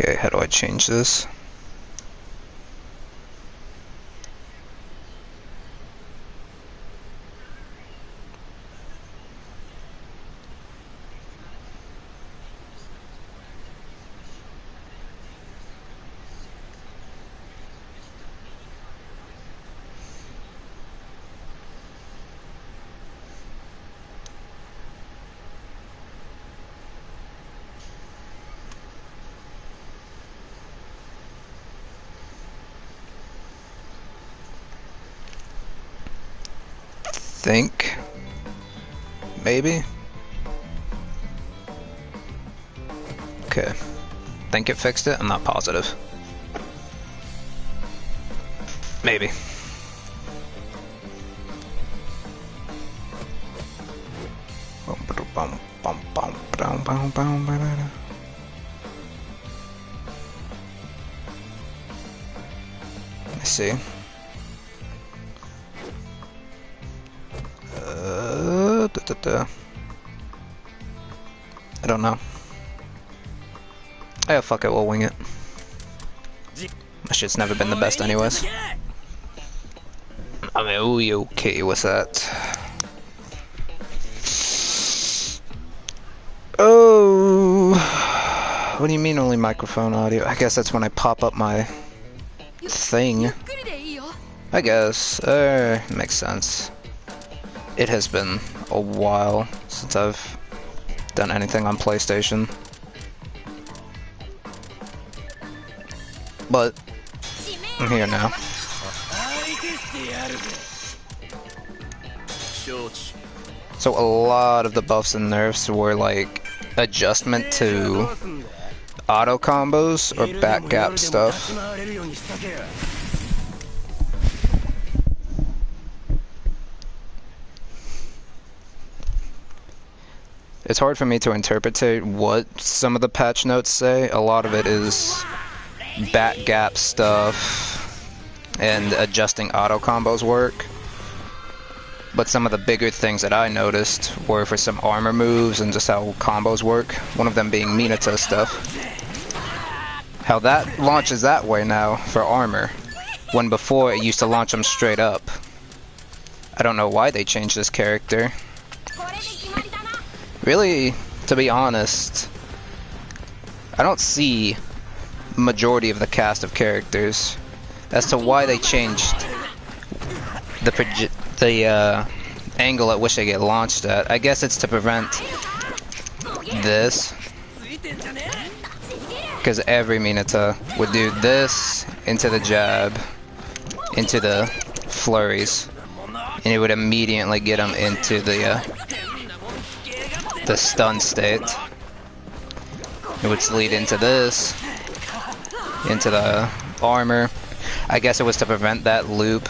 Okay, how do I change this? Think maybe. Okay, think it fixed it. I'm not positive. Maybe. Let me see. I don't know. Oh, fuck it, we'll wing it. My shit's never been the best anyways. I mean, ooh, you okay with that? Oh, what do you mean only microphone audio? I guess that's when I pop up my thing. I guess, makes sense. It has been a while since I've done anything on PlayStation. But I'm here now. So a lot of the buffs and nerfs were like adjustment to auto combos or back gap stuff. It's hard for me to interpret what some of the patch notes say. A lot of it is back gap stuff and adjusting auto combos work. But some of the bigger things that I noticed were for some armor moves and just how combos work. One of them being Minato stuff. How that launches that way now for armor, when before it used to launch them straight up. I don't know why they changed this character. Really, to be honest, I don't see majority of the cast of characters as to why they changed the angle at which they get launched at. I guess it's to prevent this, because every Minato would do this into the jab, into the flurries, and it would immediately get them into the stun state. It would lead into this, into the armor. I guess it was to prevent that loop.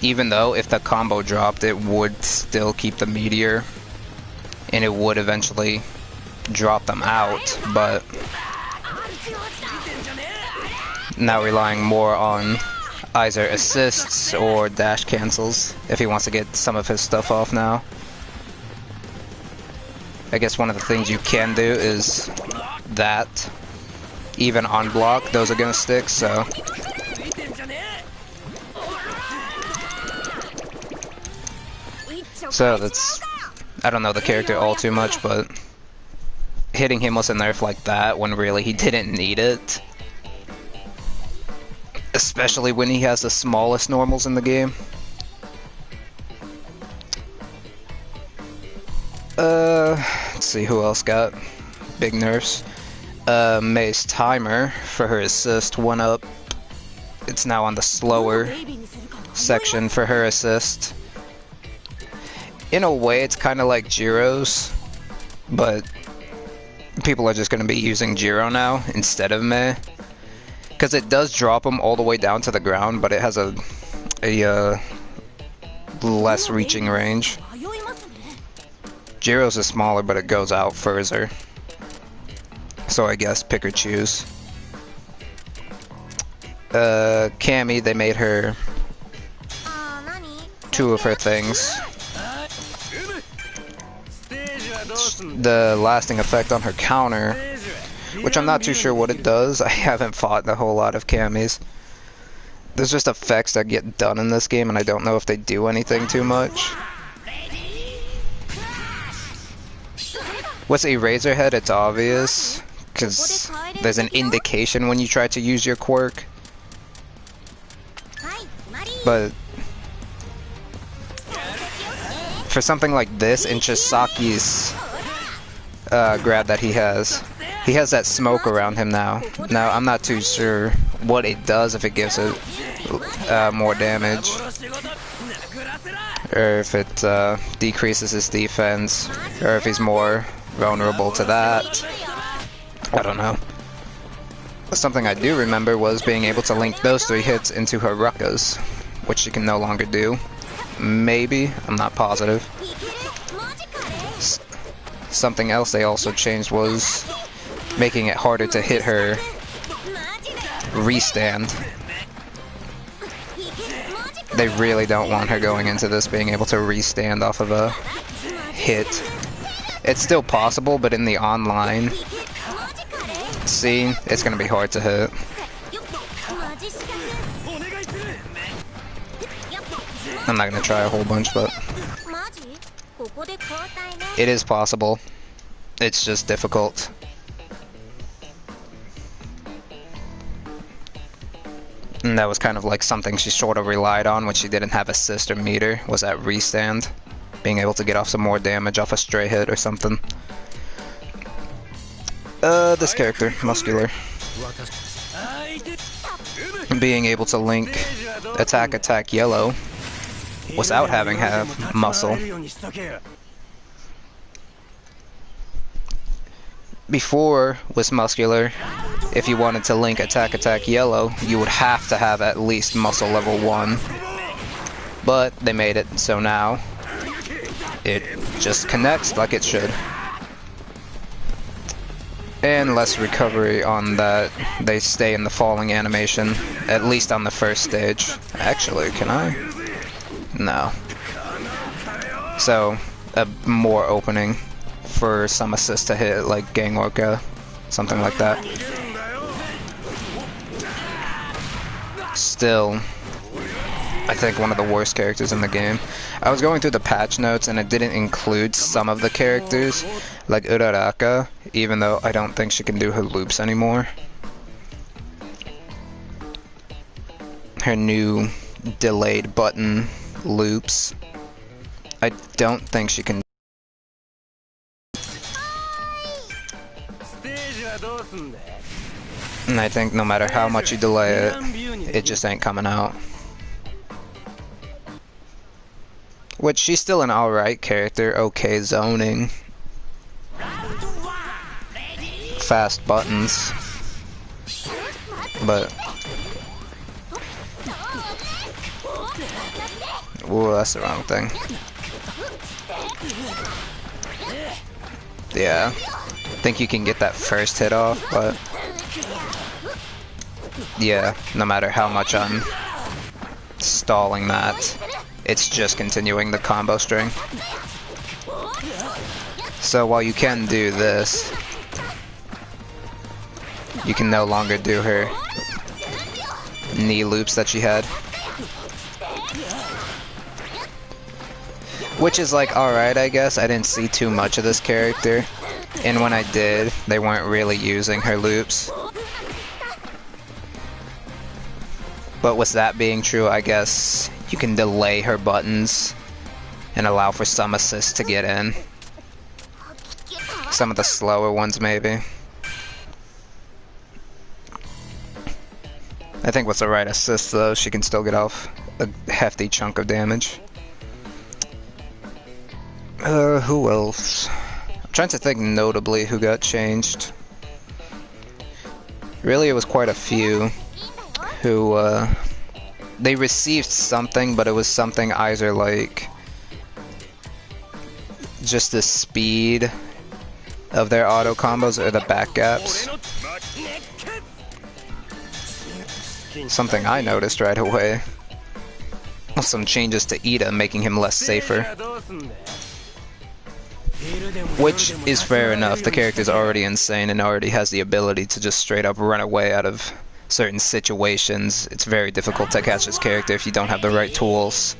Even though if the combo dropped, it would still keep the meteor, and it would eventually drop them out, but now relying more on either assists or dash cancels if he wants to get some of his stuff off now. I guess one of the things you can do is that even on block, those are gonna stick, so that's, I don't know the character all too much, but hitting him with a nerf like that when really he didn't need it, especially when he has the smallest normals in the game. Let's see who else got big nerfs. May's timer for her assist went up. It's now on the slower section for her assist. In a way, it's kind of like Jiro's, but people are just going to be using Jiro now instead of Mei, because it does drop them all the way down to the ground, but it has a less reaching range. Jiro's is smaller, but it goes out further. So I guess pick or choose. Cammy, they made her two of her things. The lasting effect on her counter which I'm not too sure what it does. I haven't fought a whole lot of Camis. There's just effects that get done in this game, and I don't know if they do anything too much. With Eraserhead, it's obvious, because there's an indication when you try to use your quirk. But for something like this, in Chisaki's grab that he has that smoke around him now. Now, I'm not too sure what it does, if it gives it more damage, or if it decreases his defense, or if he's more vulnerable to that. I don't know. Something I do remember was being able to link those 3 hits into her ruckas, which she can no longer do. Maybe, I'm not positive. Something else they also changed was making it harder to hit her restand. They really don't want her going into this being able to restand off of a hit. It's still possible, but in the online scene, it's going to be hard to hit. I'm not going to try a whole bunch, but it is possible. It's just difficult. And that was kind of like something she sort of relied on when she didn't have a sister meter, was that restand. Being able to get off some more damage off a stray hit or something. This character, Muscular. Being able to link attack yellow without having have muscle. Before, with Muscular, if you wanted to link attack yellow, you would have to have at least muscle level 1. But they made it so now it just connects like it should. And less recovery on that. They stay in the falling animation, at least on the first stage. Actually, can I? No. So, more opening for some assist to hit, like Gang Orca, something like that. Still, I think one of the worst characters in the game. I was going through the patch notes and it didn't include some of the characters, like Uraraka, even though I don't think she can do her loops anymore. Her new delayed button loops, I don't think she can. And I think no matter how much you delay it, it just ain't coming out. Which, she's still an alright character, okay zoning. Fast buttons. But... ooh, that's the wrong thing. Yeah. I think you can get that first hit off, but... yeah, no matter how much I'm stalling that, it's just continuing the combo string. So while you can do this, you can no longer do her knee loops that she had. Which is like alright, I guess. I didn't see too much of this character. And when I did, they weren't really using her loops. But with that being true, I guess you can delay her buttons and allow for some assists to get in. Some of the slower ones, maybe. I think with the right assist, though, she can still get off a hefty chunk of damage. Who else? I'm trying to think notably who got changed. Really, it was quite a few who, they received something, but it was something either like just the speed of their auto combos or the back gaps. Something I noticed right away. Some changes to Ida, making him less safer. Which is fair enough. The character's already insane and already has the ability to just straight up run away out of certain situations. It's very difficult to catch this character if you don't have the right tools.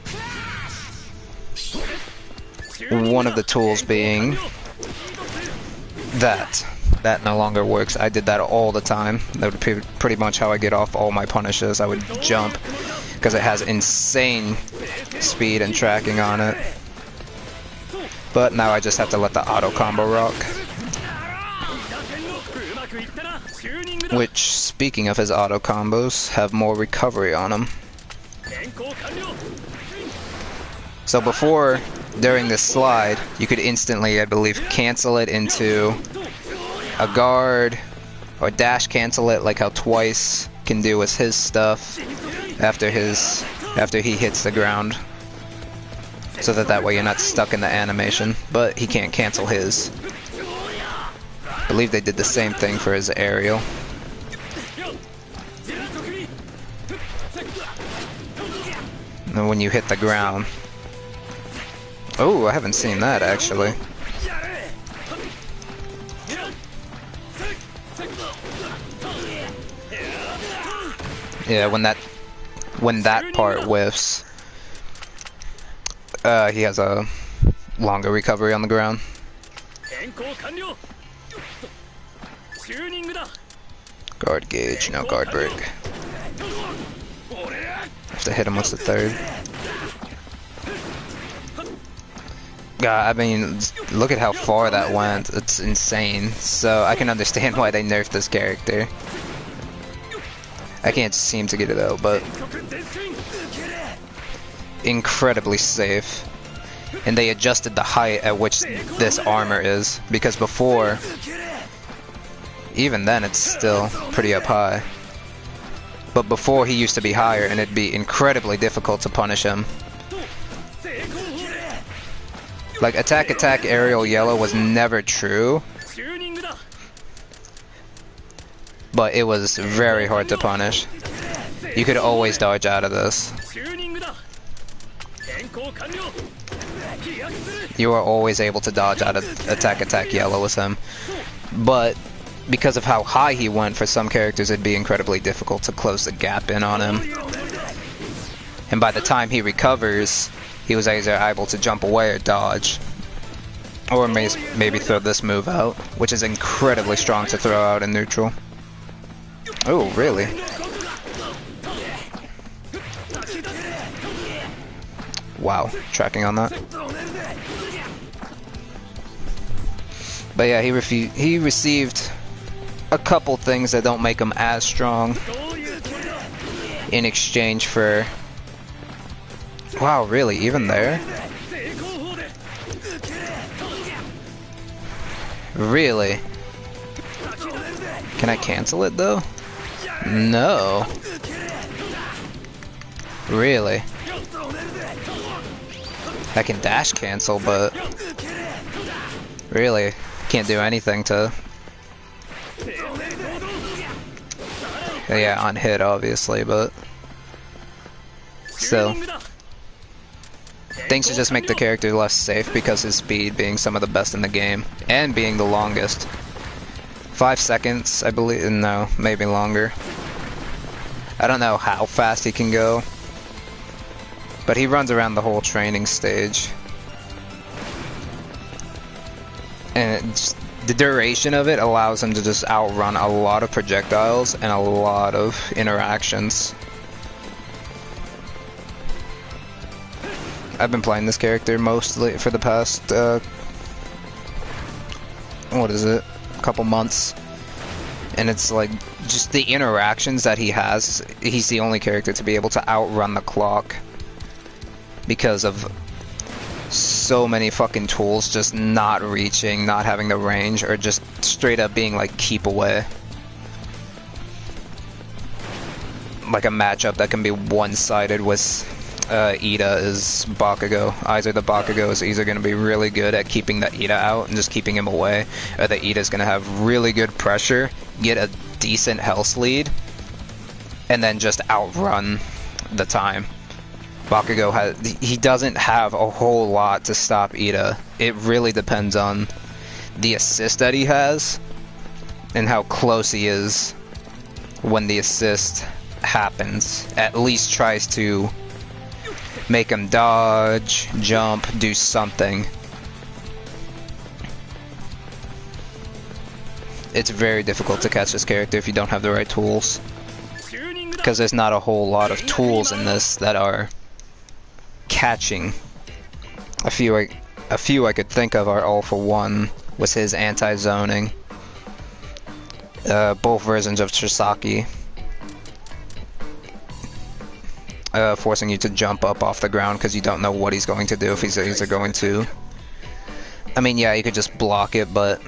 One of the tools being that. That no longer works. I did that all the time. That would be pretty much how I get off all my punishes. I would jump because it has insane speed and tracking on it. But now I just have to let the auto combo rock. Which, speaking of his auto combos, have more recovery on them. So before, during this slide, you could instantly, I believe, cancel it into a guard, or dash cancel it like how Twice can do with his stuff after he hits the ground. So that way you're not stuck in the animation, but he can't cancel his. I believe they did the same thing for his aerial. And when you hit the ground. Oh, I haven't seen that actually. Yeah, when that part whiffs, he has a longer recovery on the ground. Guard gauge, no guard break. Have to hit him with the third. God, I mean, look at how far that went. It's insane. So I can understand why they nerfed this character. I can't seem to get it out, but incredibly safe. And they adjusted the height at which this armor is, because before, even then it's still pretty up high. But before he used to be higher and it'd be incredibly difficult to punish him. Like attack aerial yellow was never true. But it was very hard to punish. You could always dodge out of this. You are always able to dodge out of attack yellow with him. But because of how high he went, for some characters it'd be incredibly difficult to close the gap in on him. And by the time he recovers, he was either able to jump away or dodge. Or maybe throw this move out, which is incredibly strong to throw out in neutral. Oh, really? Wow, tracking on that. But yeah, he received a couple things that don't make him as strong in exchange for... Wow, really? Even there? Really? Can I cancel it though? No. Really? I can dash cancel, but really can't do anything to... Yeah, on hit obviously, but still. Things should just make the character less safe because his speed being some of the best in the game and being the longest. 5 seconds, I believe. No, maybe longer. I don't know how fast he can go, but he runs around the whole training stage. And the duration of it allows him to just outrun a lot of projectiles and a lot of interactions. I've been playing this character mostly for the past, what is it? A couple months. And it's like, just the interactions that he has, he's the only character to be able to outrun the clock. Because of so many fucking tools just not reaching, not having the range, or just straight up being like, keep away. Like a matchup that can be one-sided with Ida is Bakugo. Either the Bakugo is either going to be really good at keeping the Ida out and just keeping him away, or the Ida is going to have really good pressure, get a decent health lead, and then just outrun the time. Bakugo he doesn't have a whole lot to stop Ida. It really depends on the assist that he has and how close he is when the assist happens. At least tries to make him dodge, jump, do something. It's very difficult to catch this character if you don't have the right tools, because there's not a whole lot of tools in this that are catching. A few I could think of are All For One with his anti-zoning, both versions of Chisaki, forcing you to jump up off the ground because you don't know what he's going to do, if he's either going to, I mean, yeah, you could just block it, but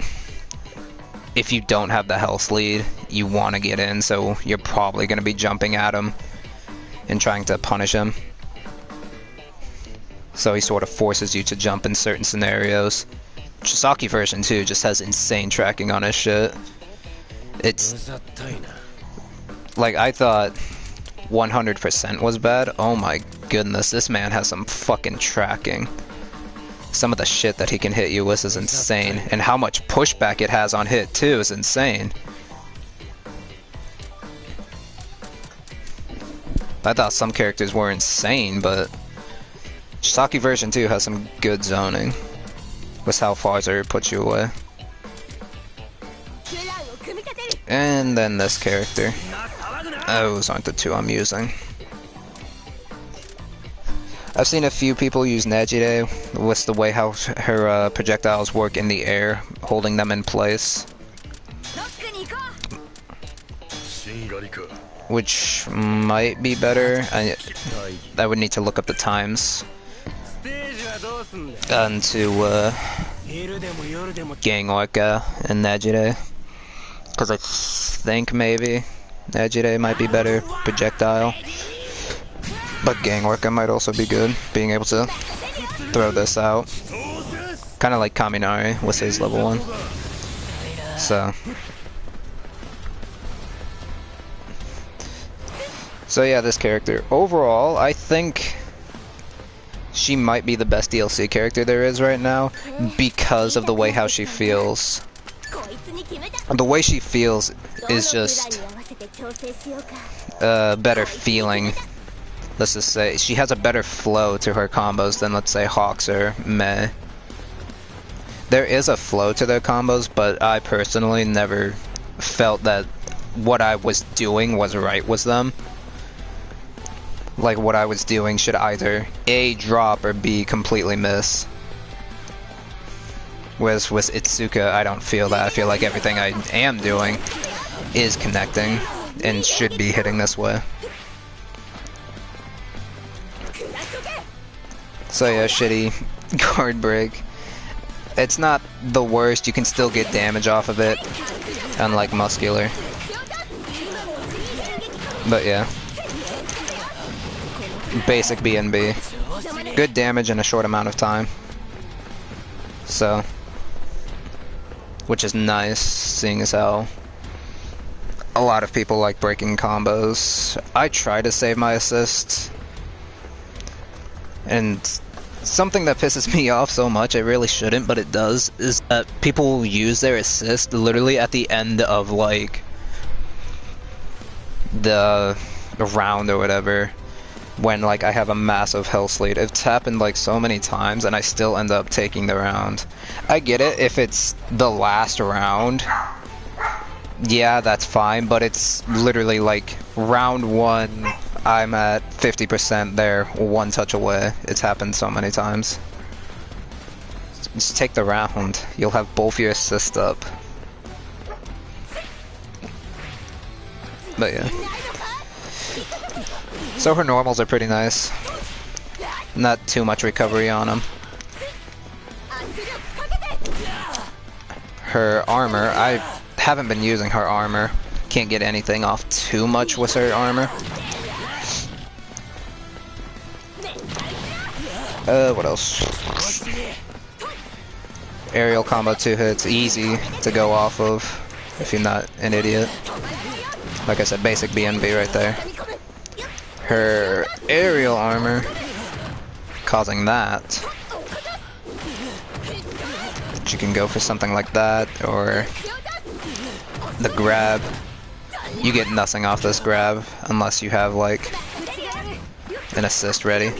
if you don't have the health lead, you want to get in, so you're probably going to be jumping at him and trying to punish him. So he sort of forces you to jump in certain scenarios. Chisaki version 2 just has insane tracking on his shit. It's like, I thought 100% was bad. Oh my goodness, this man has some fucking tracking. Some of the shit that he can hit you with is insane, and how much pushback it has on hit too is insane. I thought some characters were insane, but Chisaki version 2 has some good zoning with how Farzer puts you away. And then this character. Those aren't the two I'm using. I've seen a few people use Nejire with the way how her projectiles work in the air, holding them in place. Which might be better. I would need to look up the times. And to Gang Orca and Nejire. Because I think maybe Nejire might be better projectile. But Gang Orca might also be good, being able to throw this out. Kind of like Kaminari with his level 1. So yeah, this character. Overall, I think she might be the best DLC character there is right now because of the way how she feels. The way she feels is just better feeling. Let's just say she has a better flow to her combos than, let's say, Hawks or Mei. There is a flow to their combos, but I personally never felt that what I was doing was right with them. Like, what I was doing should either A, drop, or B, completely miss. Whereas with Itsuka, I don't feel that. I feel like everything I am doing is connecting and should be hitting this way. So yeah, shitty guard break. It's not the worst, you can still get damage off of it, unlike muscular. But yeah. Basic BNB. Good damage in a short amount of time. So, which is nice, seeing as how a lot of people like breaking combos. I try to save my assists. And something that pisses me off so much, I really shouldn't, but it does, is that people use their assist literally at the end of, like, the round or whatever, when, like, I have a massive health lead. It's happened, like, so many times, and I still end up taking the round. I get it if it's the last round. Yeah, that's fine, but it's literally, like, round 1... I'm at 50% there, one touch away. It's happened so many times. Just take the round. You'll have both your assists up. But yeah. So her normals are pretty nice. Not too much recovery on them. Her armor, I haven't been using her armor. Can't get anything off too much with her armor. What else? Aerial combo 2 hits, easy to go off of if you're not an idiot. Like I said, basic BNB right there. Her aerial armor causing that. But you can go for something like that, or the grab. You get nothing off this grab unless you have like an assist ready.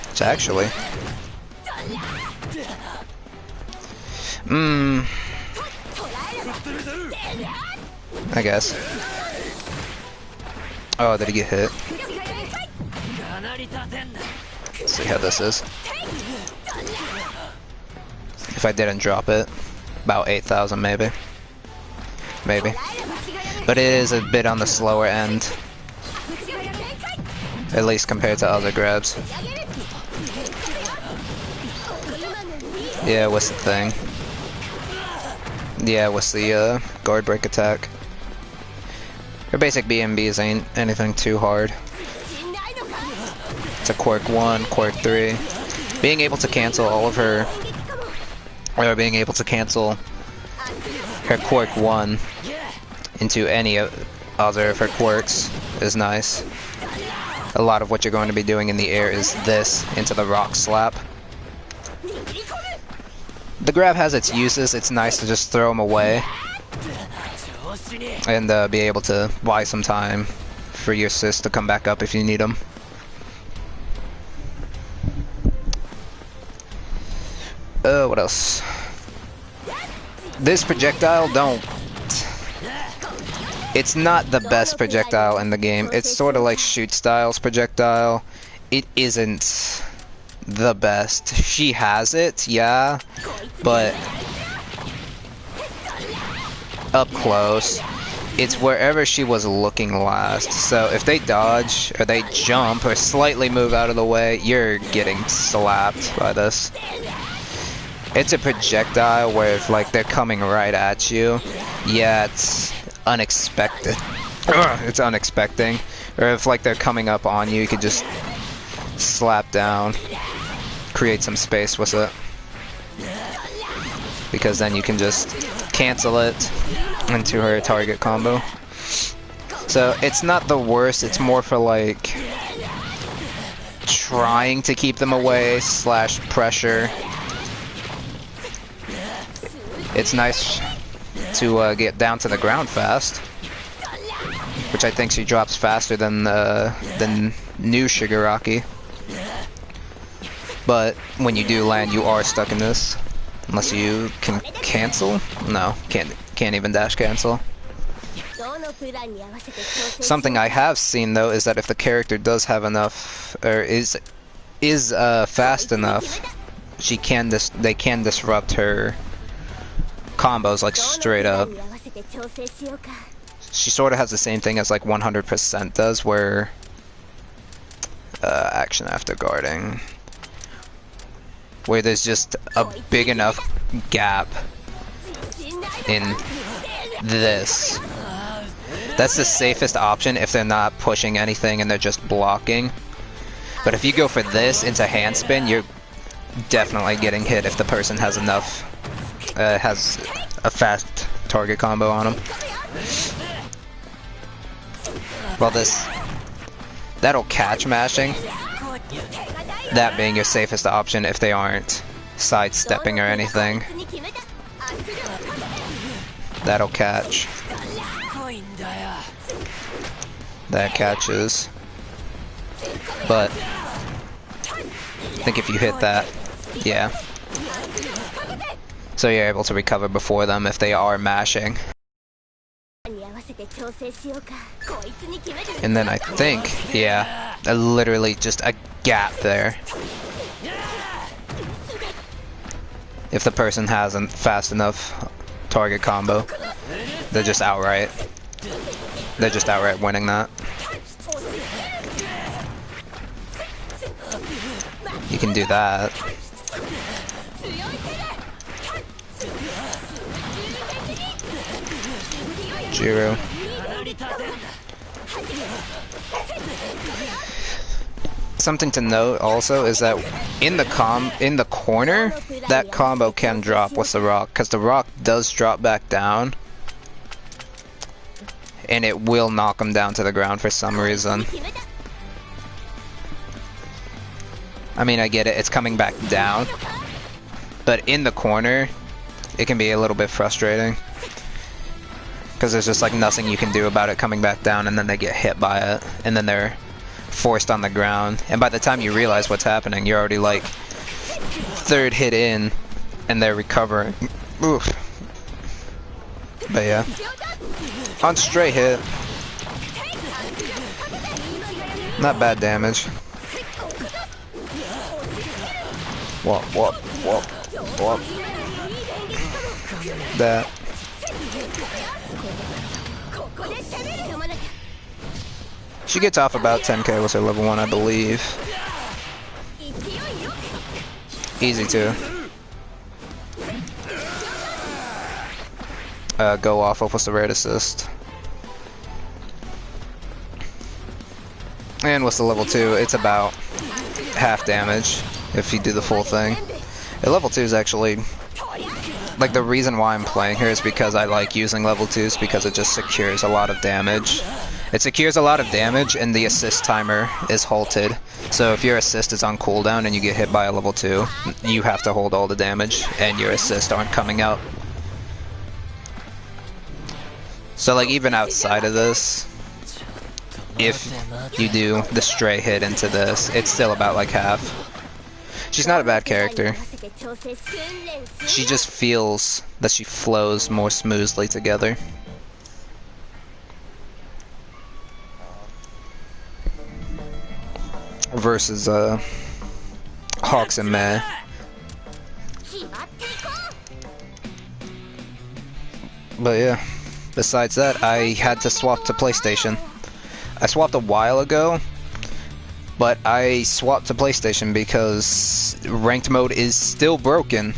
Which actually, I guess. Oh, did he get hit? Let's see how this is. If I didn't drop it, about 8,000 maybe. Maybe. But it is a bit on the slower end. At least compared to other grabs. Yeah, what's the thing? Yeah, what's the guard break attack? Her basic BMBs ain't anything too hard. It's a quirk 1, quirk 3. Being able to cancel all of her, or being able to cancel her quirk 1 into any other of her quirks is nice. A lot of what you're going to be doing in the air is this into the rock slap. The grab has its uses. It's nice to just throw them away and be able to buy some time for your assist to come back up if you need them. What else? This projectile, it's not the best projectile in the game. It's sort of like Shoot Style's projectile. It isn't the best. She has it, yeah, but up close, it's wherever she was looking last. So if they dodge, or they jump, or slightly move out of the way, you're getting slapped by this. It's a projectile where if like they're coming right at you, yeah, it's unexpected. It's unexpecting. Or if like they're coming up on you, you could just slap down, create some space with it, because then you can just cancel it into her target combo. So it's not the worst, it's more for like trying to keep them away slash pressure. It's nice to get down to the ground fast, which I think she drops faster than new Shigaraki. But when you do land, you are stuck in this, unless you can cancel. No, can't even dash cancel. Something I have seen though is that if the character does have enough, or is fast enough, they can disrupt her combos like straight up. She sort of has the same thing as like 100% does, where action after guarding, where there's just a big enough gap in this. That's the safest option if they're not pushing anything and they're just blocking. But if you go for this into handspin, you're definitely getting hit if the person has enough, has a fast target combo on them. Well, that'll catch mashing. That being your safest option if they aren't sidestepping or anything. That'll catch. That catches. But I think if you hit that, yeah. So you're able to recover before them if they are mashing. And then I think, yeah, literally just a gap there. If the person hasn't fast enough target combo, they're just outright winning that. You can do that. Jiro. Something to note also is that in the corner, that combo can drop with the rock, because the rock does drop back down. and it will knock him down to the ground for some reason. I mean, I get it, it's coming back down, but in the corner, it can be a little bit frustrating. Because there's just like nothing you can do about it coming back down, and then they get hit by it, and then they're forced on the ground. And by the time you realize what's happening, you're already like third hit in, and they're recovering. Oof. But yeah. On stray hit. Not bad damage. Whoop, whoop, whoop, whoop. That. She gets off about 10k with her level 1, I believe. Easy too. Go off with the raid assist. And with the level 2, it's about half damage if you do the full thing. The level 2 is actually, like, the reason why I'm playing her is because I like using level 2s, because it just secures a lot of damage. It secures a lot of damage, and the assist timer is halted. So if your assist is on cooldown and you get hit by a level 2, you have to hold all the damage, and your assists aren't coming out. So like even outside of this, if you do the stray hit into this, it's still about like half. She's not a bad character. She just feels that she flows more smoothly together. Versus Hawks and Meh. But yeah, besides that, I had to swap to PlayStation. I swapped a while ago, but I swapped to PlayStation because ranked mode is still broken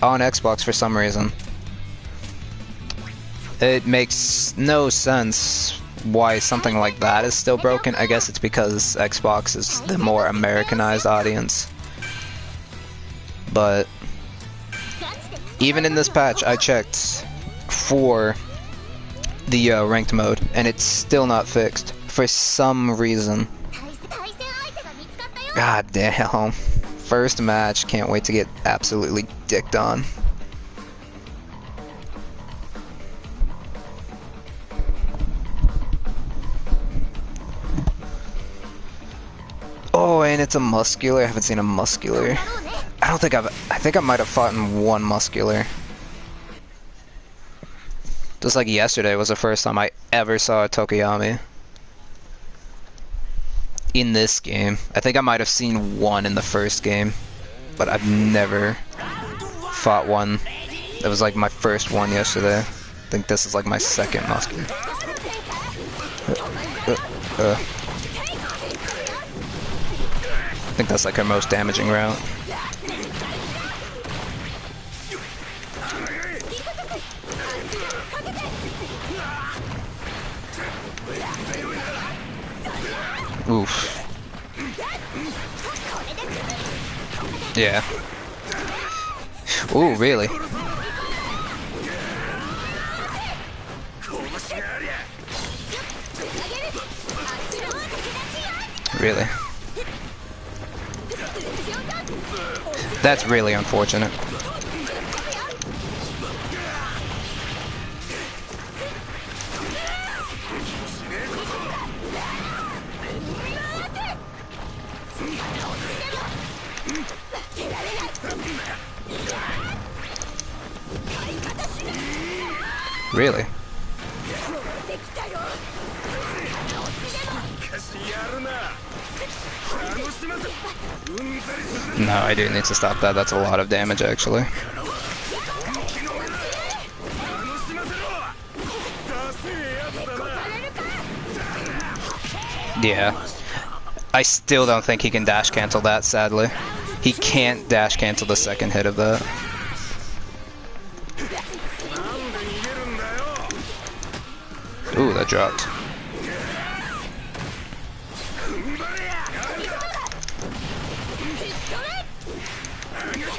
on Xbox for some reason. It makes no sense why something like that is still broken. I guess it's because Xbox is the more Americanized audience. But even in this patch, I checked for the ranked mode, and it's still not fixed for some reason. God damn. First match, can't wait to get absolutely dicked on. Oh, and it's a muscular. I haven't seen a muscular. I think I might have fought in one muscular. Just like yesterday was the first time I ever saw a Tokuyami. In this game. I think I might have seen one in the first game, but I've never fought one. It was like my first one yesterday. I think this is like my second muscular. I think that's like her most damaging route. Oof. Yeah. Ooh, really? Really? That's really unfortunate. Really? No, I do need to stop that. That's a lot of damage, actually. Yeah. I still don't think he can dash cancel that, sadly. He can't dash cancel the second hit of that. Ooh, that dropped.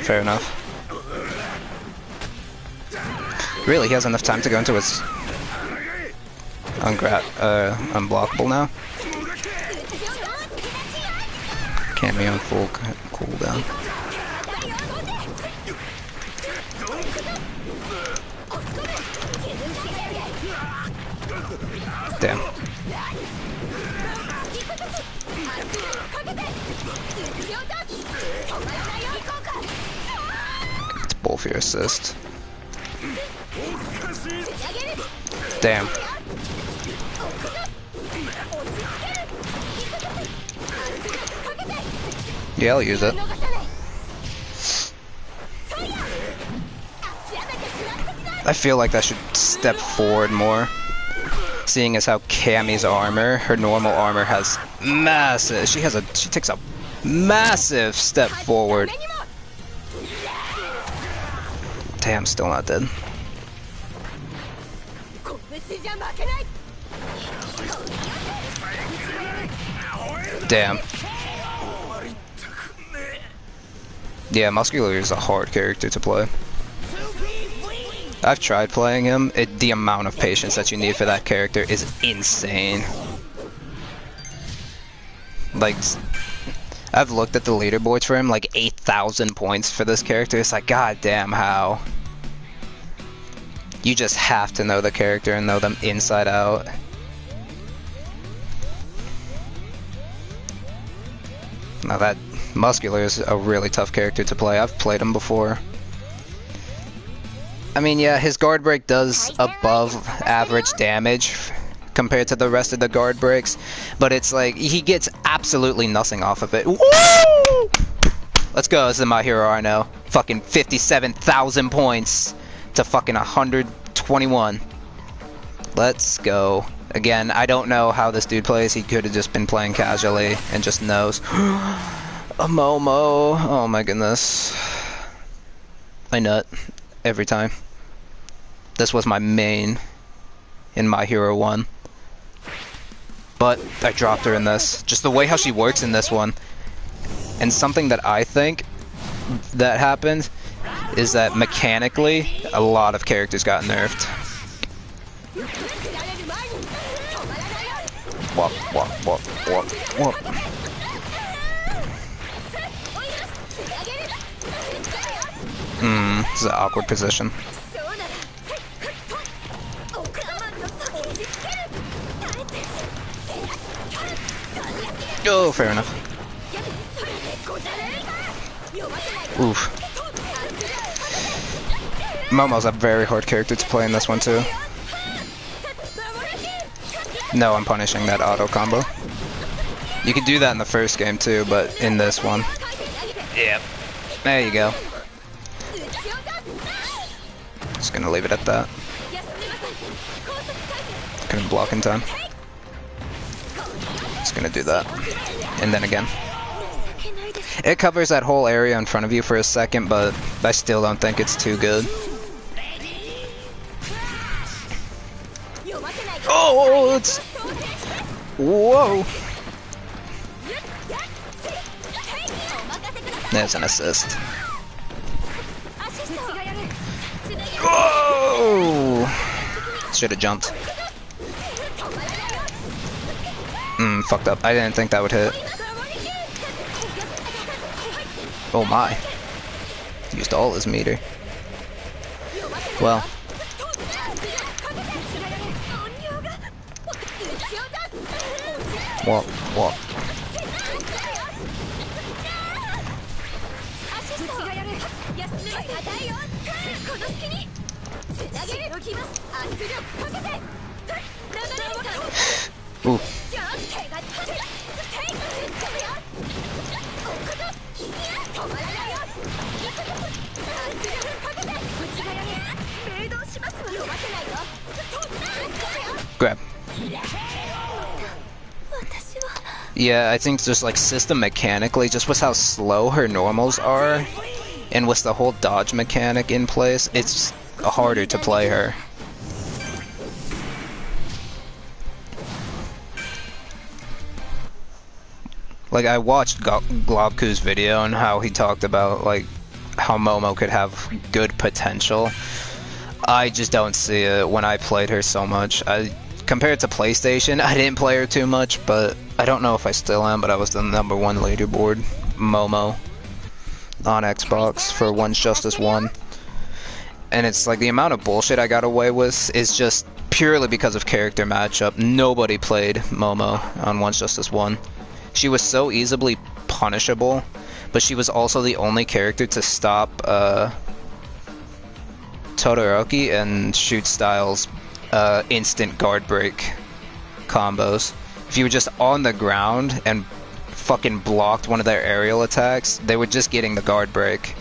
Fair enough. Really, he has enough time to go into his... unblockable now. Can't be on full cooldown. Damn. It's both your assist. Damn. Yeah, I'll use it. I feel like I should step forward more. Seeing as how Cammy's armor, her normal armor has massive, she takes a massive step forward. Damn, still not dead. Damn. Yeah, Muscular is a hard character to play. I've tried playing him. The amount of patience that you need for that character is insane. Like, I've looked at the leaderboards for him, like 8,000 points for this character. It's like, god damn, how? You just have to know the character and know them inside out. Now that Muscular is a really tough character to play. I've played him before. I mean, yeah, his guard break does above average damage compared to the rest of the guard breaks, but it's like, he gets absolutely nothing off of it. Woo! Let's go, this is my hero I know. Fucking 57,000 points to fucking 121. Let's go. Again, I don't know how this dude plays. He could have just been playing casually and just knows. A Momo. Oh my goodness. I nut every time. This was my main in My Hero 1. But I dropped her in this. Just the way how she works in this one. And something that I think that happened is that mechanically, a lot of characters got nerfed. Wop, wop, wop, wop, wop. This is an awkward position. Oh, fair enough. Oof. Momo's a very hard character to play in this one too. No, I'm punishing that auto combo. You could do that in the first game too, but in this one. Yep. There you go. Just gonna leave it at that. Couldn't block in time. Just gonna do that. And then again. It covers that whole area in front of you for a second, but I still don't think it's too good. Oh, it's... Whoa! There's an assist. Whoa! Should have jumped. Fucked up. I didn't think that would hit. Oh my. Used all his meter. Well. Whoop, whoop. Ooh. Grab. Yeah, I think just like system mechanically, just with how slow her normals are, and with the whole dodge mechanic in place, it's harder to play her. Like, I watched Globku's video and how he talked about, like, how Momo could have good potential. I just don't see it when I played her so much. compared to PlayStation, I didn't play her too much, but I don't know if I still am, but I was the #1 leaderboard, Momo, on Xbox for One's Justice 1. And it's like the amount of bullshit I got away with is just purely because of character matchup. Nobody played Momo on One's Justice 1. She was so easily punishable, but she was also the only character to stop Todoroki and Shoot Styles' instant guard break combos. If you were just on the ground and fucking blocked one of their aerial attacks, they were just getting the guard break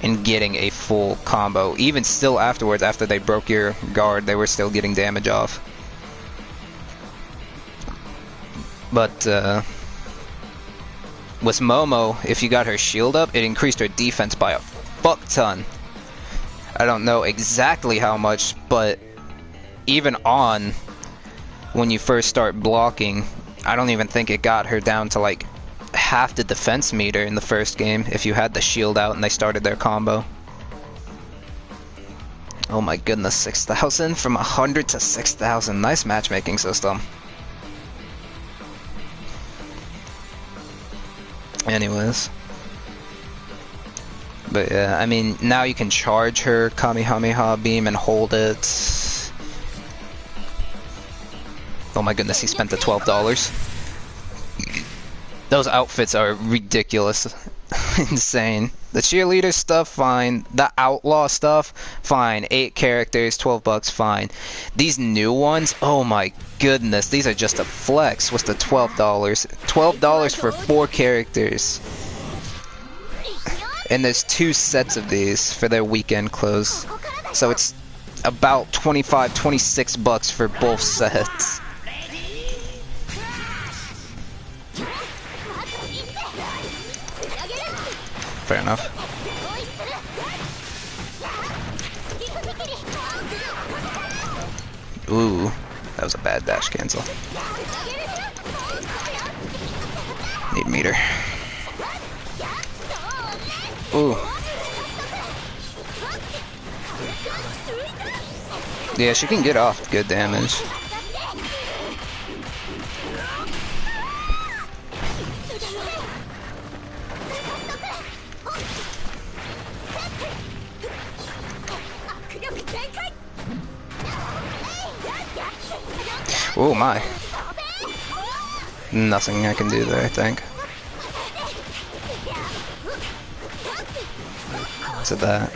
and getting a full combo. Even still afterwards, after they broke your guard, they were still getting damage off. But with Momo, if you got her shield up, it increased her defense by a fuck ton. I don't know exactly how much, but even on, when you first start blocking, I don't even think it got her down to like half the defense meter in the first game if you had the shield out and they started their combo. Oh my goodness, 6,000? From 100 to 6,000. Nice matchmaking system. Anyways. But yeah, I mean, now you can charge her Kamehameha beam and hold it. Oh my goodness, he spent the $12. Those outfits are ridiculous. Insane. The cheerleader stuff, fine. The outlaw stuff, fine. 8 characters, $12, fine. These new ones, oh my goodness, these are just a flex. What's the $12? $12 for 4 characters. And there's 2 sets of these for their weekend clothes. So it's about $25, $26 for both sets. Fair enough. Ooh, that was a bad dash cancel. Need meter. Ooh. Yeah, she can get off good damage. Oh my. Nothing I can do there, I think. To that.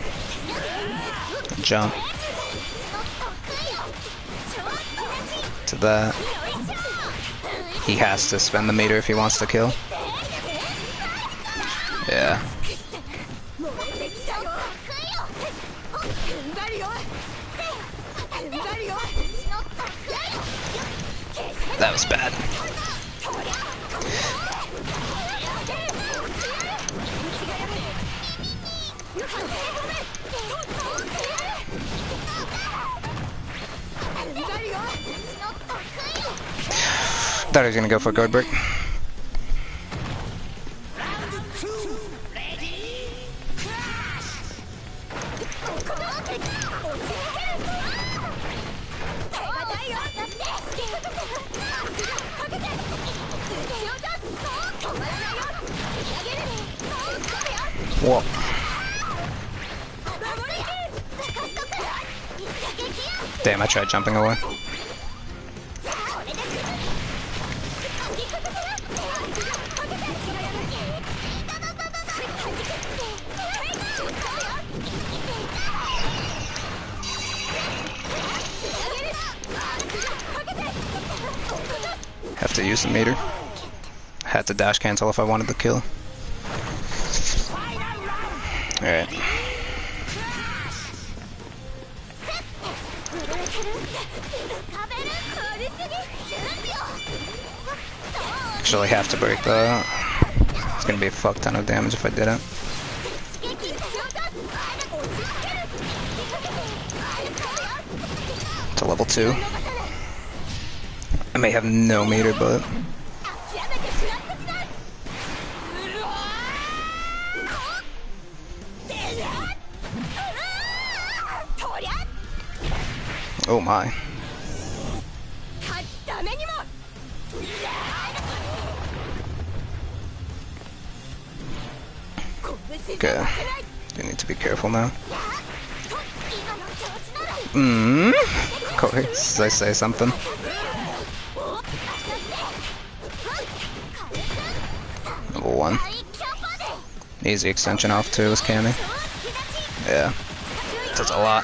Jump. To that. He has to spend the meter if he wants to kill. Yeah. That was bad. Thought he was gonna go for a guard break. Whoa. Damn, I tried jumping away. Have to use the meter. Had to dash cancel if I wanted the kill. Alright. Actually have to break that. It's gonna be a fuck ton of damage if I did it. To level 2. I may have no meter, but... Oh my. Okay. You need to be careful now. Corey, did I say something? Level 1. Easy extension off too, this Cammy. Yeah. Does a lot.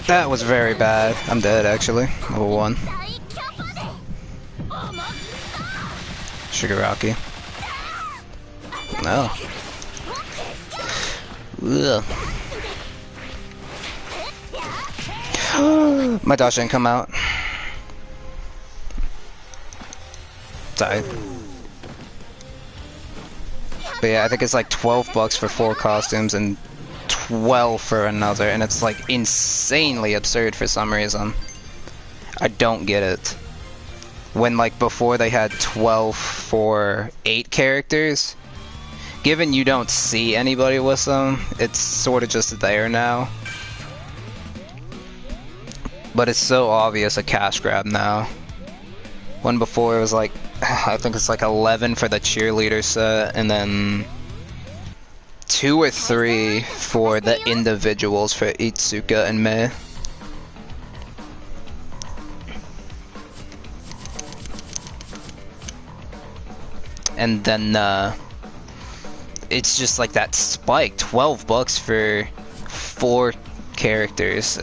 That was very bad. I'm dead actually. Level 1. Shigaraki. No. Ugh. My dash didn't come out. Died. But yeah, I think it's like $12 for 4 costumes and 12 for another, and it's like insanely absurd for some reason. I don't get it. When like before they had 12 for 8 characters, given you don't see anybody with them, it's sort of just there now. But it's so obvious a cash grab now. When before it was like, I think it's like 11 for the cheerleader set, and then 2 or 3 for the individuals for Itsuka and Mei. And then it's just like that spike, $12 for 4 characters.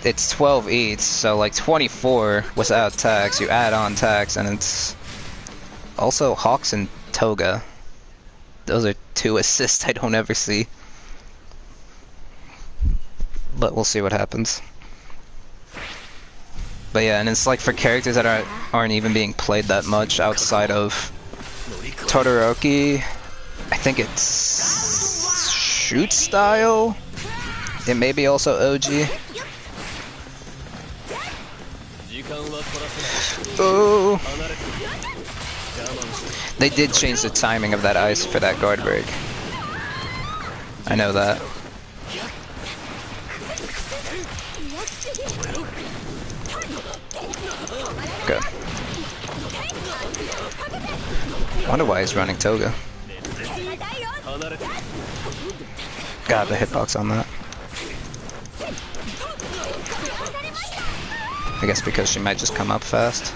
It's 12 each, so like 24 without tax. You add on tax, and it's also Hawks and Toga. Those are 2 assists I don't ever see. But we'll see what happens. But yeah, and it's like for characters that aren't even being played that much outside of Todoroki, I think it's shoot style. It may be also OG. Oh. They did change the timing of that ice for that guard break. I know that. Okay. Wonder why he's running Toga. God, the hitbox on that. I guess because she might just come up fast.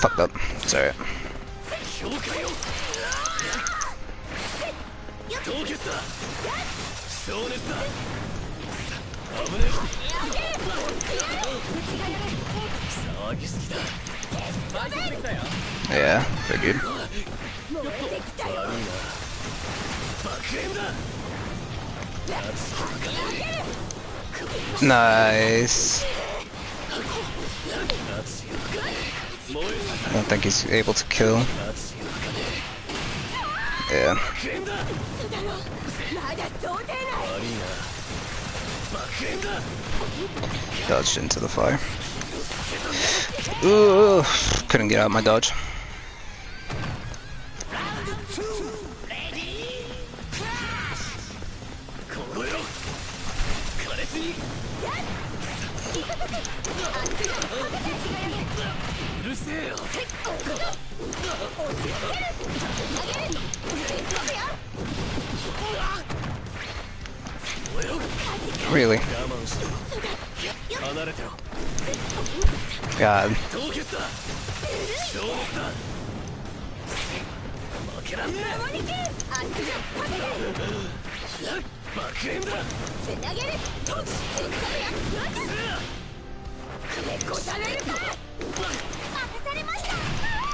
Fucked up. Sorry. Yeah, figured. Nice. I don't think he's able to kill. Yeah. Dodged into the fire. Ooh, couldn't get out my dodge. Really? God.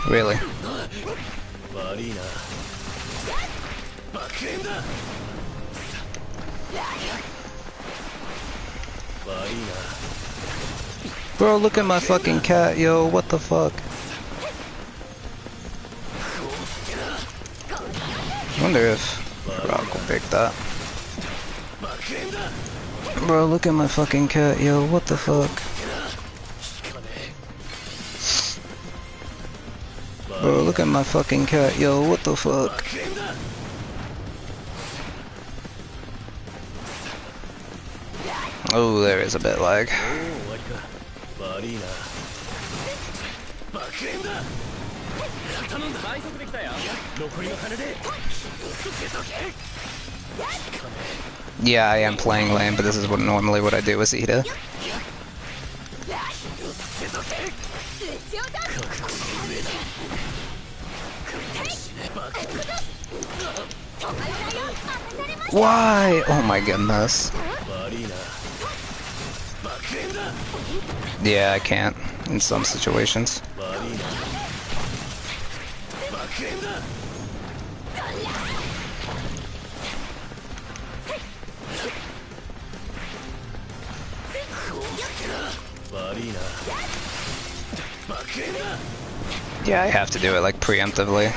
Really? Bro, look at my fucking cat, yo, what the fuck? I wonder if Rock will pick that. Bro, look at my fucking cat, yo, what the fuck? Bro, look at my fucking cat, yo, what the fuck? Oh, there is a bit lag. Yeah, I am playing lane, but this is normally what I do with Ida. Why? Oh my goodness. Yeah, I can't in some situations. Yeah, I have to do it like preemptively.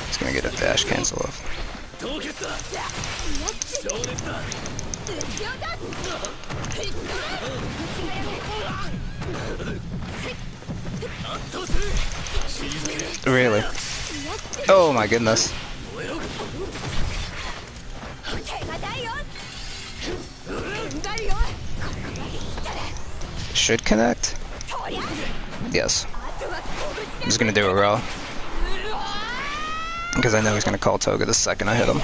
It's gonna get a dash cancel off. Really? Oh my goodness. Should connect? Yes. I'm just gonna do a row. Because I know he's gonna call Toga the second I hit him.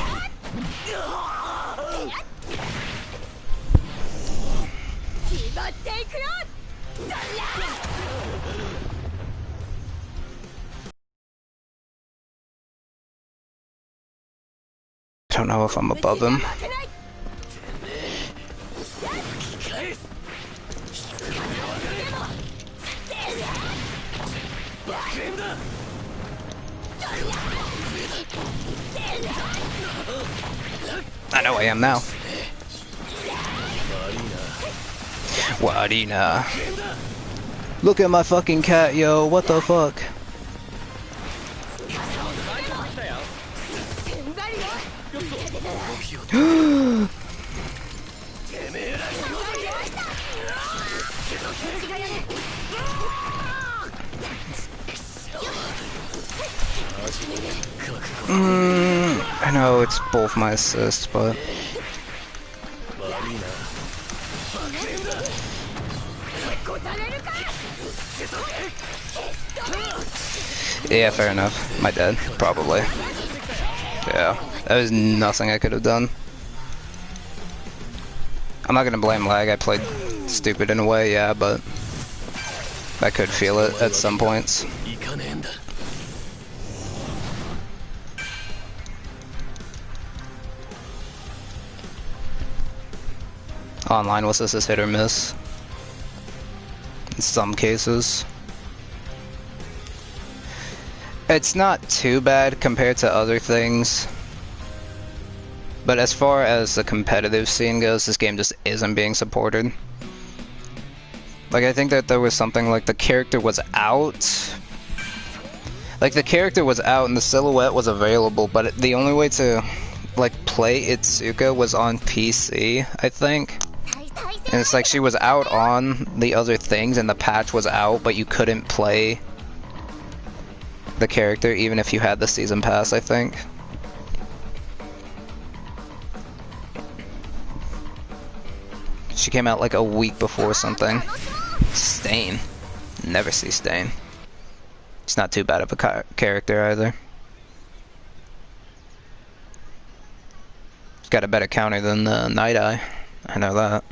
I don't know if I'm above him. I know I am now. Wadina. Look at my fucking cat, yo. What the fuck? I know it's both my assists, but yeah, fair enough. My dad, probably. Yeah, that was nothing I could have done. I'm not gonna blame lag. I played stupid in a way, yeah, but I could feel it at some points. Online was this hit or miss in some cases. It's not too bad compared to other things, but as far as the competitive scene goes, this game just isn't being supported. Like, I think that there was something like the character was out. Like, the character was out and the silhouette was available, but the only way to, like, play Itsuka was on PC, I think. And it's like she was out on the other things and the patch was out, but you couldn't play the character even if you had the season pass, I think. She came out like a week before something. Stain. Never see Stain. It's not too bad of a character either. It's got a better counter than Night Eye. I know that.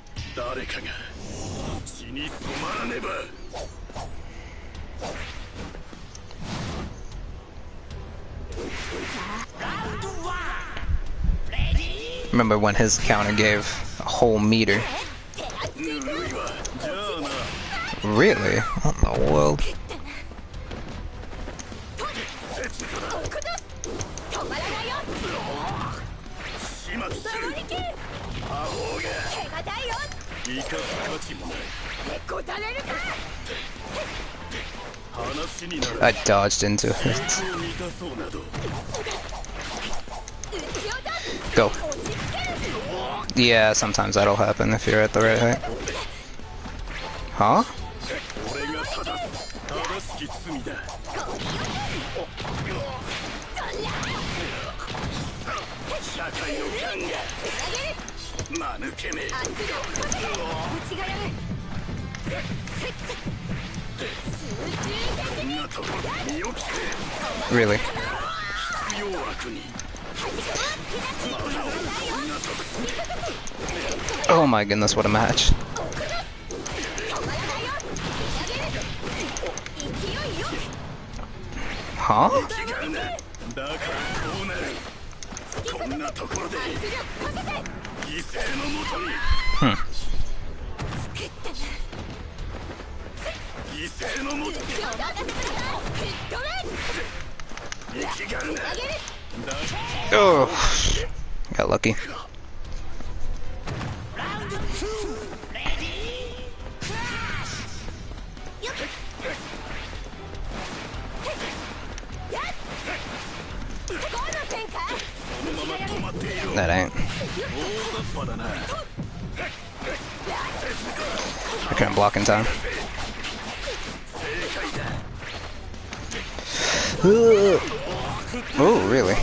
Remember when his counter gave a whole meter? Really? What in the world? I dodged into it. Go. Yeah, sometimes that'll happen if you're at the right height. Huh? Really? Oh my goodness, what a match. Huh? Oh, got lucky. That ain't. I couldn't block in time. Oh, really?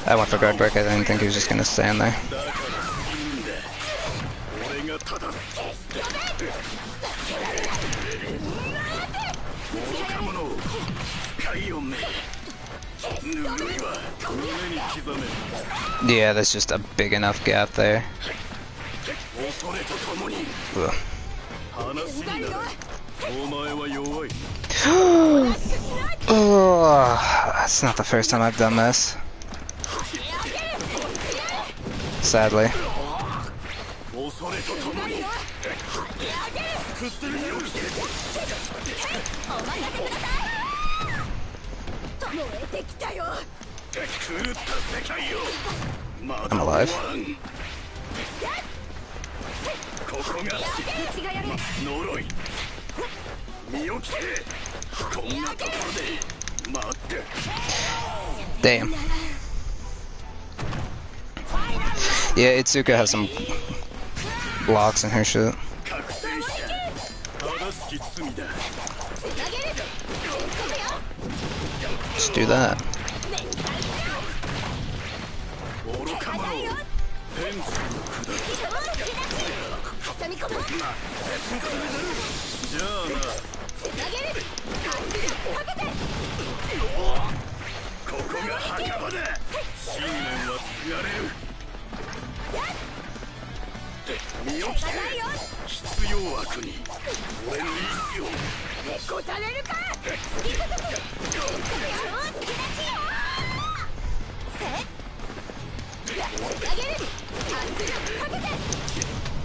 I went for guard break. I didn't think he was just gonna stand there. Yeah, there's just a big enough gap there. Ugh. Oh, that's not the first time I've done this. Sadly. I'm alive. Damn. Yeah, Itsuka has some blocks in her shit. Just do that.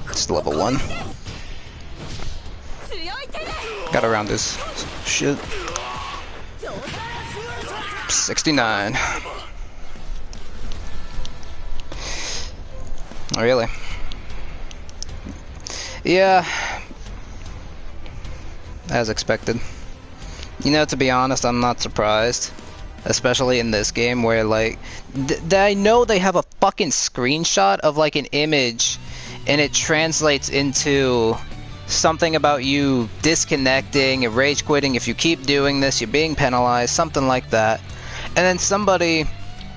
It's level 1. Got around this shit. 69. Really? Yeah. As expected. You know, to be honest, I'm not surprised. Especially in this game where, like, I know they have a fucking screenshot of, like, an image and it translates into something about you disconnecting and rage quitting. If you keep doing this, you're being penalized, something like that. And then somebody,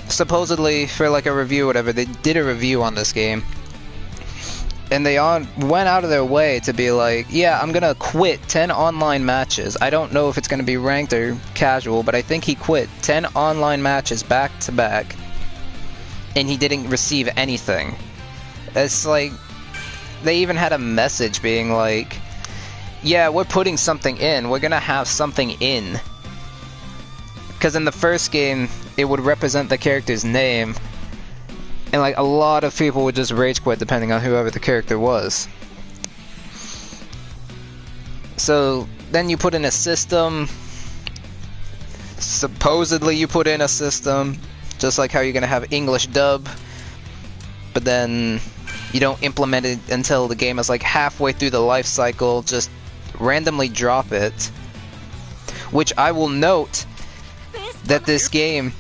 supposedly for like a review or whatever, they did a review on this game. And they went out of their way to be like, yeah, I'm gonna quit 10 online matches. I don't know if it's gonna be ranked or casual, but I think he quit 10 online matches back to back. And he didn't receive anything. It's like, they even had a message being like, yeah, we're putting something in. We're gonna have something in. Because in the first game, it would represent the character's name. And like a lot of people would just rage quit depending on whoever the character was. So then you put in a system supposedly you put in a system, just like how you're gonna have English dub, but then you don't implement it until the game is like halfway through the life cycle, just randomly drop it. Which I will note that this fucking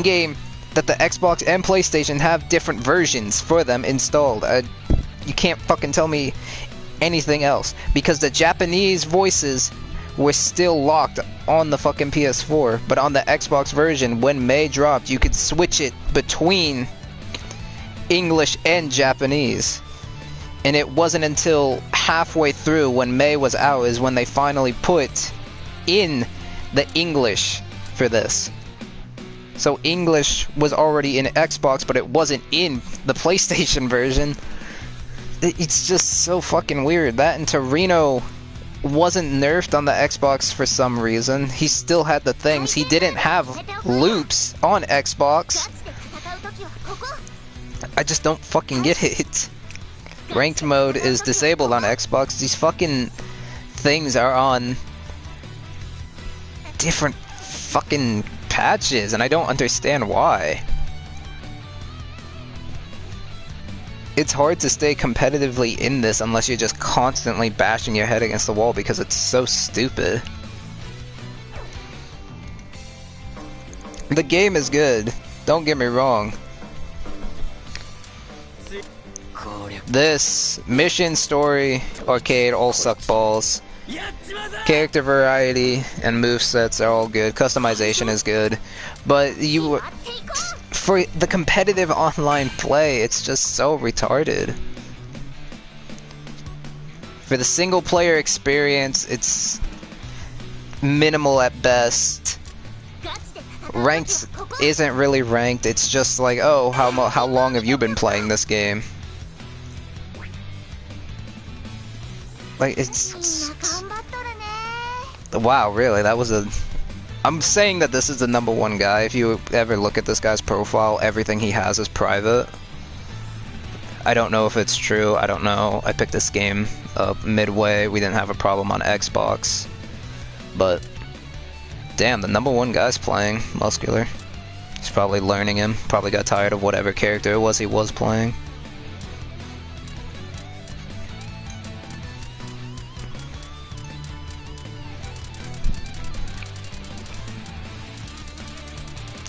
game, that the Xbox and PlayStation have different versions for them installed. You can't fucking tell me anything else, because the Japanese voices were still locked on the fucking PS4, but on the Xbox version, when May dropped, you could switch it between English and Japanese. And it wasn't until halfway through, when May was out, is when they finally put in the English for this. So English was already in Xbox, but it wasn't in the PlayStation version. It's just so fucking weird. That and Torino wasn't nerfed on the Xbox for some reason. He still had the things. He didn't have loops on Xbox. I just don't fucking get it. Ranked mode is disabled on Xbox. These fucking things are on different fucking patches, and I don't understand why. It's hard to stay competitively in this unless you're just constantly bashing your head against the wall because it's so stupid. The game is good, don't get me wrong. This, mission, story, arcade, all suck balls. Character variety and movesets are all good. Customization is good. But for the competitive online play, it's just so retarded. For the single player experience, it's minimal at best. Ranked isn't really ranked, it's just like, oh, how long have you been playing this game? Like, it's wow, really, that was a... I'm saying that this is the #1 guy. If you ever look at this guy's profile, everything he has is private. I don't know if it's true, I don't know. I picked this game up midway, we didn't have a problem on Xbox. But, damn, the #1 guy's playing Muscular. He's probably learning him, probably got tired of whatever character it was he was playing.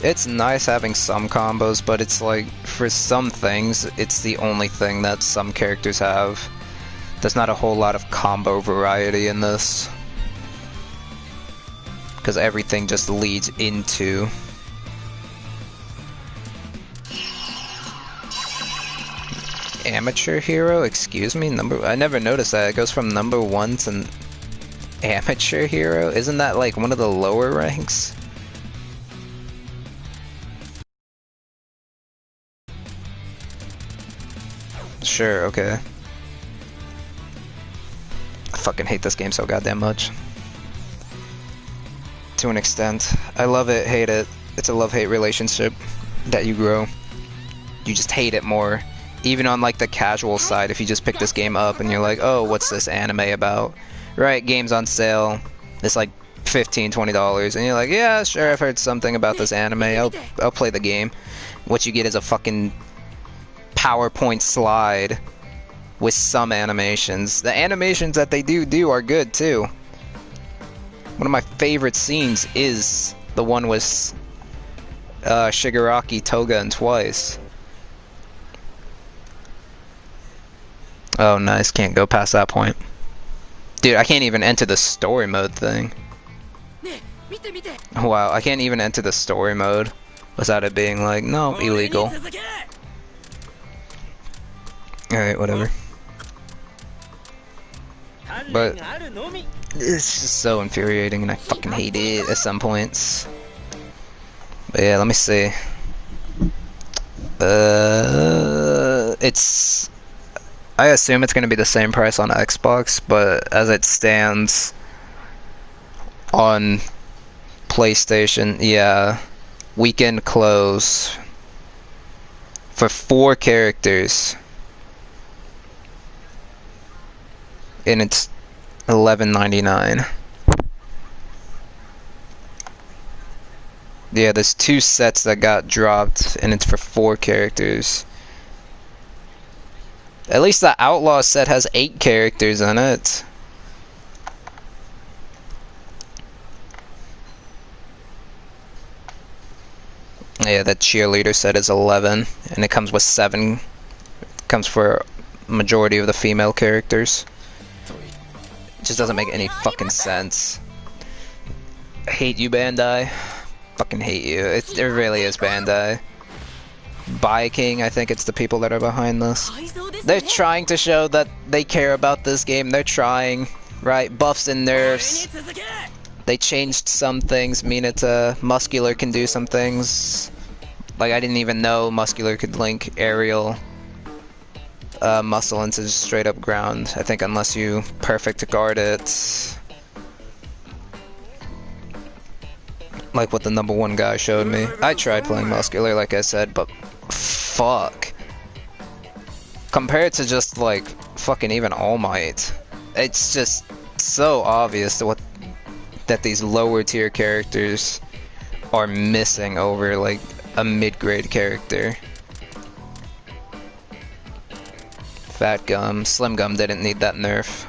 It's nice having some combos, but it's like, for some things, it's the only thing that some characters have. There's not a whole lot of combo variety in this. Because everything just leads into... Amateur hero? Excuse me? I never noticed that. It goes from #1 to amateur hero? Isn't that like one of the lower ranks? Sure, okay. I fucking hate this game so goddamn much. To an extent. I love it, hate it. It's a love-hate relationship that you grow. You just hate it more. Even on like the casual side, if you just pick this game up and you're like, oh, what's this anime about? Right, game's on sale. It's like $15, $20, and you're like, yeah, sure, I've heard something about this anime. I'll play the game. What you get is a fucking PowerPoint slide with some animations. The animations that they do are good too. One of my favorite scenes is the one with Shigaraki, Toga, and Twice. Oh, nice. Can't go past that point. Dude, I can't even enter the story mode thing. Wow, I can't even enter the story mode without it being like, no, illegal. Alright, whatever. But it's just so infuriating and I fucking hate it at some points. But yeah, let me see. It's... I assume it's gonna be the same price on Xbox, but as it stands on PlayStation, yeah, weekend close for 4 characters, and it's $11.99. Yeah, there's 2 sets that got dropped, and it's for 4 characters. At least the Outlaw set has 8 characters in it. Yeah, the Cheerleader set is 11, and it comes with 7. It comes for majority of the female characters. It just doesn't make any fucking sense. I hate you, Bandai. Fucking hate you. It really is Bandai. Biking, I think it's the people that are behind this. They're trying to show that they care about this game. They're trying, right? Buffs and nerfs. They changed some things. Mineta, Muscular can do some things. Like, I didn't even know Muscular could link aerial muscle into just straight up ground. I think unless you perfect guard it. Like what the #1 guy showed me. I tried playing Muscular, like I said, but fuck. Compared to just like fucking even All Might, it's just so obvious that these lower tier characters are missing over like a mid-grade character. Fat Gum, Slim Gum didn't need that nerf.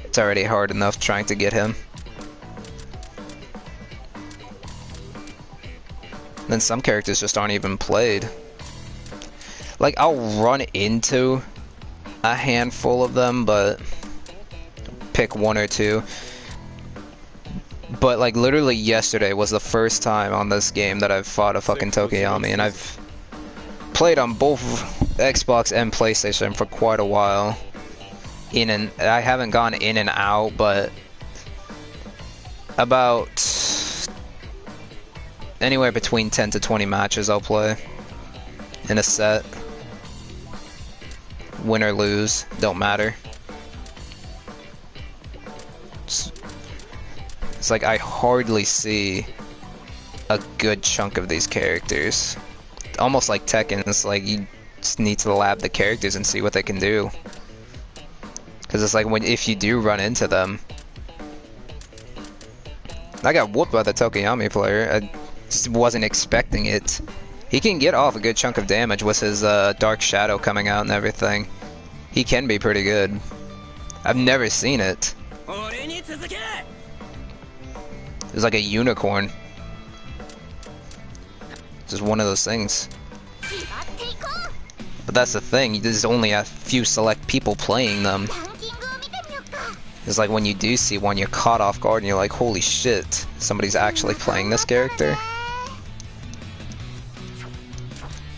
It's already hard enough trying to get him. Then some characters just aren't even played. Like, I'll run into a handful of them, but pick 1 or 2. But like literally yesterday was the first time on this game that I've fought a fucking Tokiyami, and I've played on both Xbox and PlayStation for quite a while. I haven't gone in and out, but about anywhere between 10 to 20 matches I'll play in a set. Win or lose, don't matter. It's like I hardly see a good chunk of these characters. Almost like Tekken, it's like you just need to lab the characters and see what they can do. Because it's like if you do run into them. I got whooped by the Tokiyami player. I just wasn't expecting it. He can get off a good chunk of damage with his Dark Shadow coming out and everything. He can be pretty good. I've never seen it. It's like a unicorn. Just one of those things. But that's the thing, there's only a few select people playing them. It's like when you do see one, you're caught off guard and you're like, holy shit, somebody's actually playing this character?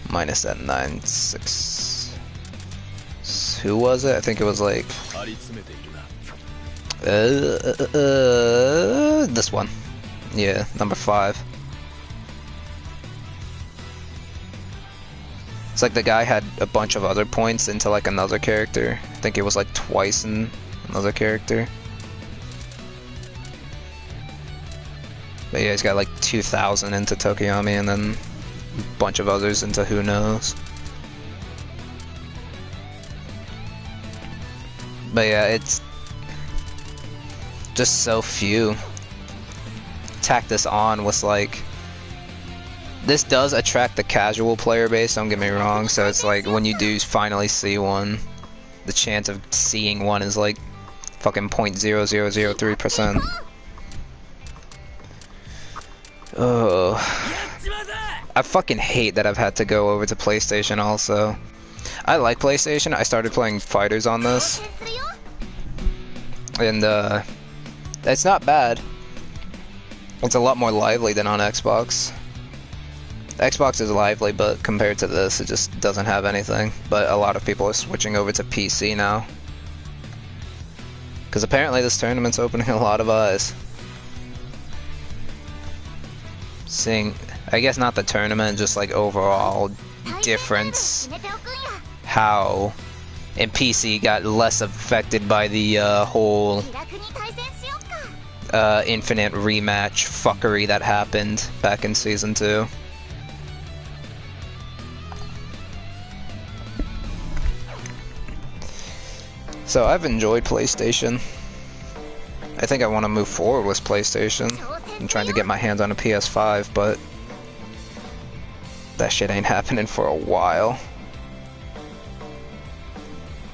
Minus that 9-6. Who was it? I think it was like... this one. Yeah, #5. It's like the guy had a bunch of other points into like another character. I think it was like twice in another character. But yeah, he's got like 2,000 into Tokiyami and then a bunch of others into who knows. But yeah, it's just so few. Tack this on was like, this does attract the casual player base, don't get me wrong, so it's like when you do finally see one, the chance of seeing one is like fucking 0.0003%. Oh, I fucking hate that I've had to go over to PlayStation also. I like PlayStation, I started playing fighters on this, and it's not bad. It's a lot more lively than on Xbox. Xbox is lively, but compared to this, it just doesn't have anything. But a lot of people are switching over to PC now. Because apparently this tournament's opening a lot of eyes. Seeing, I guess not the tournament, just like overall difference. How in PC got less affected by the whole infinite rematch fuckery that happened back in Season 2. So I've enjoyed PlayStation. I think I want to move forward with PlayStation. I'm trying to get my hands on a PS5, but That shit ain't happening for a while.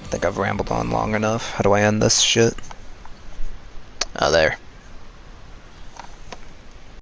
I think I've rambled on long enough. How do I end this shit? Oh, there.